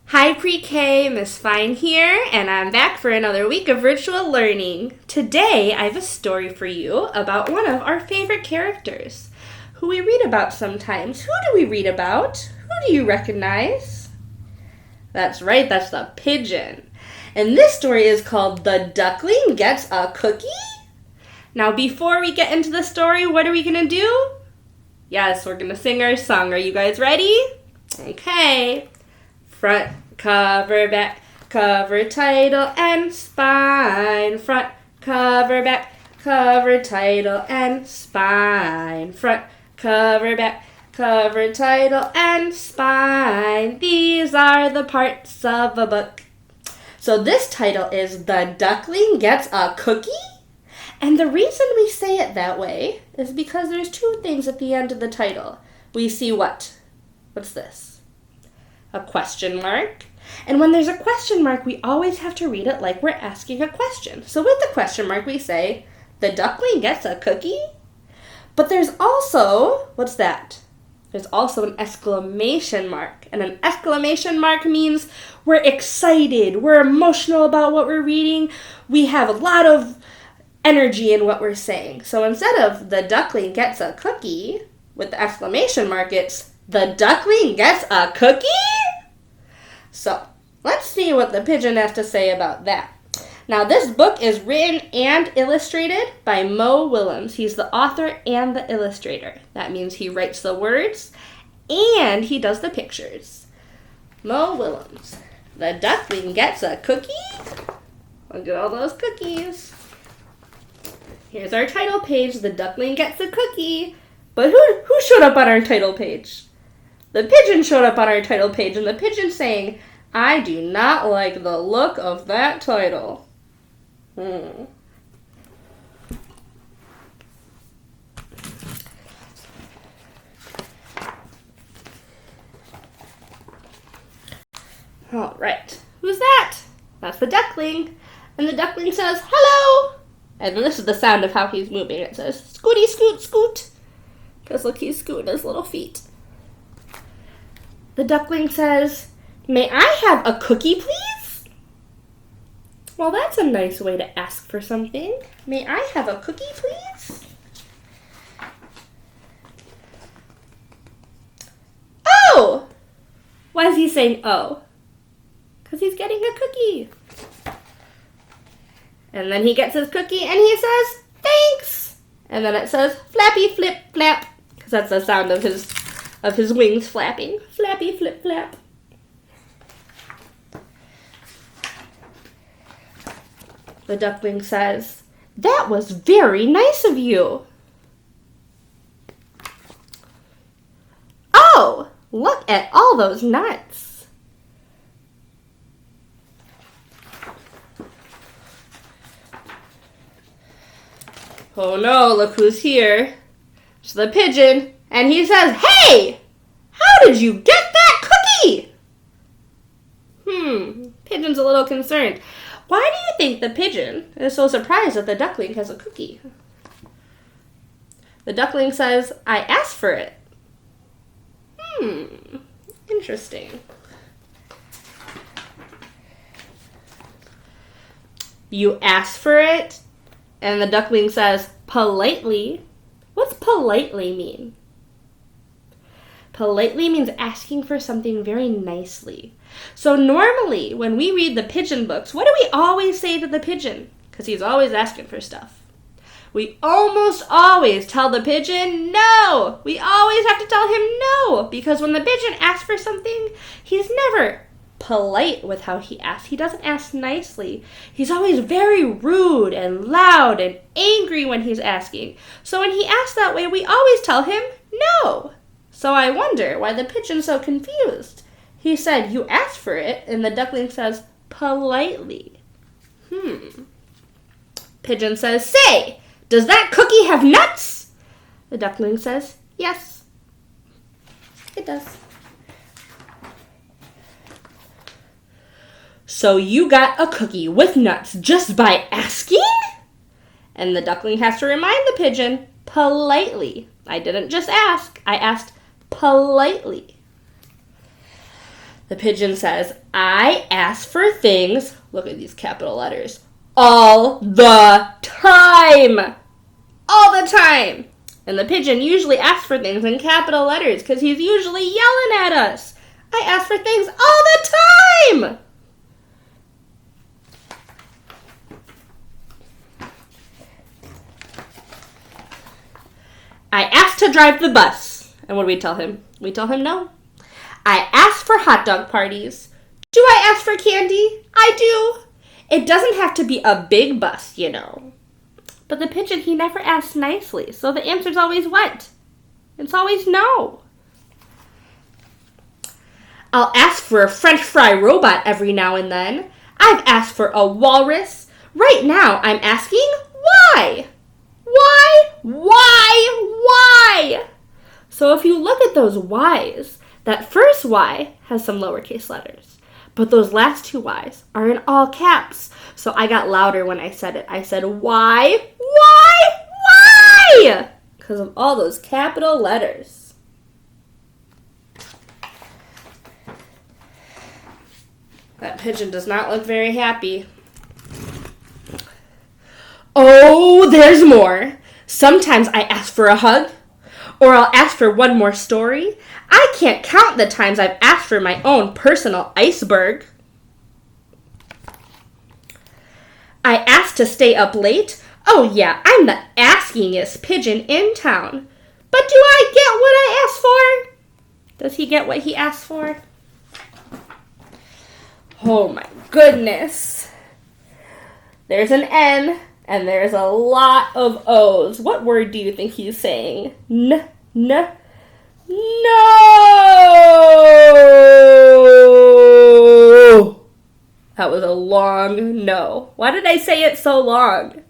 Hi Pre-K, Miss Fine here, and I'm back for another week of virtual learning. Today I have a story for you about one of our favorite characters, who we read about sometimes. Who do we read about? Who do you recognize? That's right, that's the pigeon. And this story is called The Duckling Gets a Cookie? Now before we get into the story, what are we going to do? Yes, we're going to sing our song. Are you guys ready? Okay. Front, cover, back, cover, title, and spine. Front, cover, back, cover, title, and spine. Front, cover, back, cover, title, and spine. These are the parts of a book. So this title is The Duckling Gets a Cookie? And the reason we say it that way is because there's two things at the end of the title. We see what? What's this? A question mark. And when there's a question mark, we always have to read it like we're asking a question. So with the question mark, we say, the duckling gets a cookie? But there's also, what's that? There's also an exclamation mark. And an exclamation mark means we're excited, we're emotional about what we're reading, we have a lot of energy in what we're saying. So instead of the duckling gets a cookie, with the exclamation mark, it's the duckling gets a cookie? So, let's see what the pigeon has to say about that. Now, this book is written and illustrated by Willems. He's the author and the illustrator. That means he writes the words and he does the pictures. Willems. The duckling gets a cookie? Look at all those cookies. Here's our title page, The Duckling Gets a Cookie. But who showed up on our title page? The pigeon showed up on our title page, and the pigeon's saying, I do not like the look of that title. All right, who's that? That's the duckling. And the duckling says, hello! And this is the sound of how he's moving. It says, scooty, scoot, scoot. Because look, he's scooting his little feet. The duckling says, may I have a cookie, please? Well, that's a nice way to ask for something. May I have a cookie, please? Oh! Why is he saying oh? Because he's getting a cookie. And then he gets his cookie and he says, thanks! And then it says, flappy, flip, flap. Because that's the sound of his wings flapping. Flappy, flip, flap. The duckling says, that was very nice of you. Oh, look at all those nuts. Oh no, look who's here. It's the pigeon, and he says, hey! How did you get that cookie? Pigeon's a little concerned. Why do you think the pigeon is so surprised that the duckling has a cookie? The duckling says, I asked for it. Interesting. You asked for it? And the duckling says, politely. What's politely mean? Politely means asking for something very nicely. So normally, when we read the pigeon books, what do we always say to the pigeon? Because he's always asking for stuff. We almost always tell the pigeon no. We always have to tell him no. Because when the pigeon asks for something, he's never polite with how he asks. He doesn't ask nicely. He's always very rude and loud and angry when he's asking. So when he asks that way, we always tell him no. So I wonder why the pigeon's so confused. He said, you asked for it, and the duckling says, politely. Pigeon says, say, does that cookie have nuts? The duckling says, yes, it does. So you got a cookie with nuts just by asking? And the duckling has to remind the pigeon politely. I didn't just ask, I asked politely. The pigeon says, I ask for things, look at these capital letters, all the time. All the time. And the pigeon usually asks for things in capital letters because he's usually yelling at us. I ask for things all the time. I asked to drive the bus. And what do we tell him? We tell him no. I asked for hot dog parties. Do I ask for candy? I do. It doesn't have to be a big bus, you know. But the pigeon, he never asks nicely, so the answer's always what? It's always no. I'll ask for a French fry robot every now and then. I've asked for a walrus. Right now, I'm asking why? Why? Why? So if you look at those whys, that first Y has some lowercase letters, but those last two Y's are in all caps. So I got louder when I said it. I said, why? Because of all those capital letters. That pigeon does not look very happy. Oh, there's more. Sometimes I ask for a hug, or I'll ask for one more story. I can't count the times I've asked for my own personal iceberg. I asked to stay up late. Oh yeah, I'm the askingest pigeon in town. But do I get what I asked for? Does he get what he asked for? Oh my goodness. There's an N and there's a lot of O's. What word do you think he's saying? No. That was a long no. Why did I say it so long?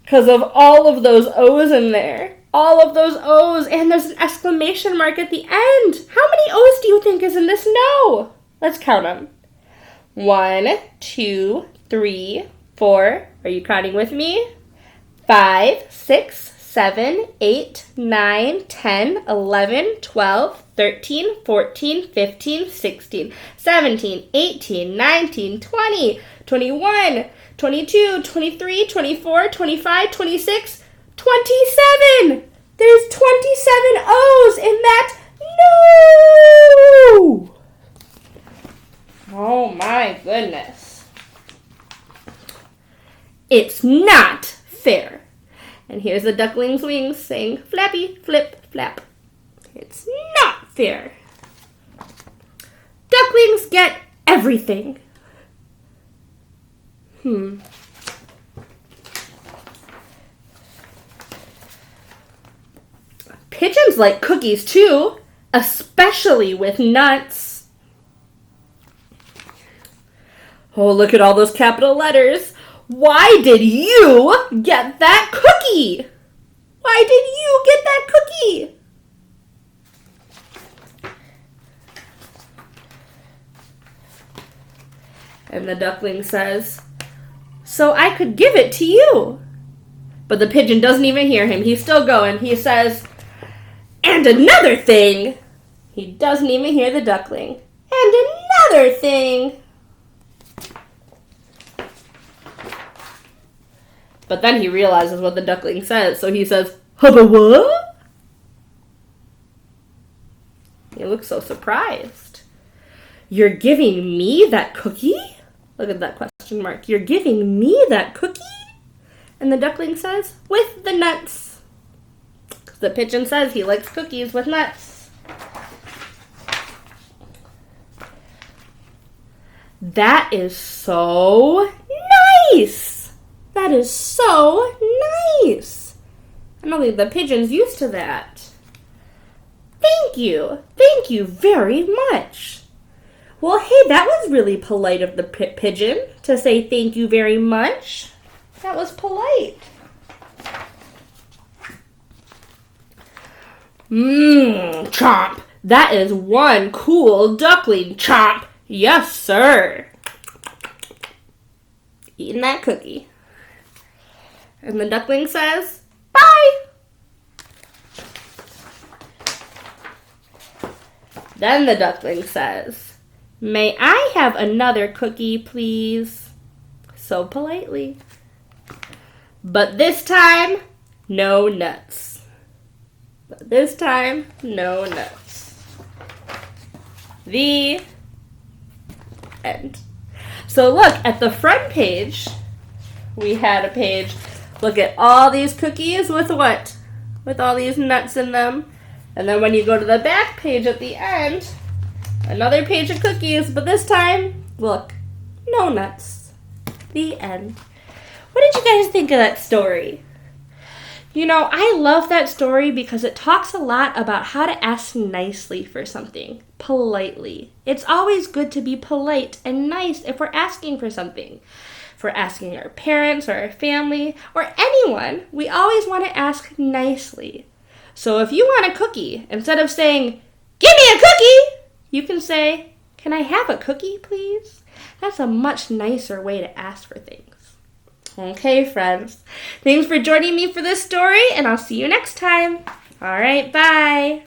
Because of all of those O's in there. All of those O's. And there's an exclamation mark at the end. How many O's do you think is in this no? Let's count them. 1, 2, 3, 4. Are you counting with me? 5, 6, 7, 8, 9, 10, 11, 12, 13, 14, 15, 16, 17, 18, 19, 20, 21, 22, 23, 24, 25, 26, 27. There's 27 O's in that no. Oh my goodness. It's not fair. And here's the duckling's wings saying flappy, flip, flap. It's not fair. Ducklings get everything. Pigeons like cookies too, especially with nuts. Oh, look at all those capital letters. Why did you get that cookie? Why did you get that cookie? And the duckling says, so I could give it to you. But the pigeon doesn't even hear him. He's still going. He says, and another thing. He doesn't even hear the duckling. And another thing. But then he realizes what the duckling says, so he says, hubba what? He looks so surprised. You're giving me that cookie? Look at that question mark. You're giving me that cookie? And the duckling says, with the nuts. The pigeon says he likes cookies with nuts. That is so nice. That is so nice. I don't think the pigeon's used to that. Thank you. Thank you very much. Well, hey, that was really polite of the pigeon to say thank you very much. That was polite. Chomp. That is one cool duckling. Chomp. Yes, sir. Eating that cookie. And the duckling says, bye. Then the duckling says, May I have another cookie, please? So politely. But this time, no nuts. But this time, no nuts. The end. So look, at the front page, we had a page. Look at all these cookies with what? With all these nuts in them. And then when you go to the back page at the end, another page of cookies, but this time, look, no nuts. The end. What did you guys think of that story? You know, I love that story because it talks a lot about how to ask nicely for something, politely. It's always good to be polite and nice if we're asking for something. If we're asking our parents or our family or anyone, we always want to ask nicely. So if you want a cookie, instead of saying, "Give me a cookie," you can say, "Can I have a cookie, please?" That's a much nicer way to ask for things. Okay, friends. Thanks for joining me for this story, and I'll see you next time. All right, bye.